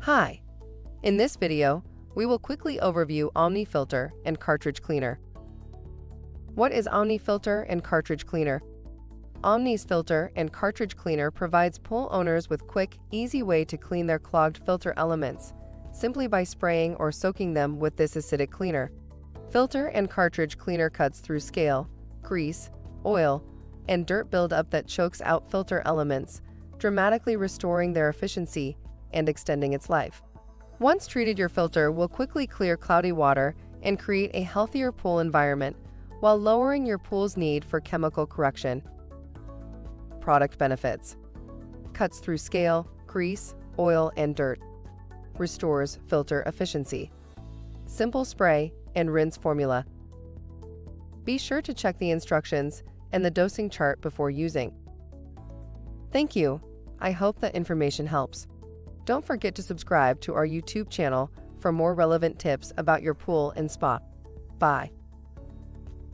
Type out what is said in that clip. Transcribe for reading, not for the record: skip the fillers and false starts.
Hi! In this video, we will quickly overview Omni Filter and Cartridge Cleaner. What is Omni Filter and Cartridge Cleaner? Omni's Filter and Cartridge Cleaner provides pool owners with quick, easy way to clean their clogged filter elements, simply by spraying or soaking them with this acidic cleaner. Filter and Cartridge Cleaner cuts through scale, grease, oil, and dirt buildup that chokes out filter elements, dramatically restoring their efficiency and extending its life. Once treated, your filter will quickly clear cloudy water and create a healthier pool environment while lowering your pool's need for chemical correction. Product benefits: cuts through scale, grease, oil, and dirt. Restores filter efficiency. Simple spray and rinse formula. Be sure to check the instructions and the dosing chart before using. Thank you. I hope that information helps. Don't forget to subscribe to our YouTube channel for more relevant tips about your pool and spa. Bye.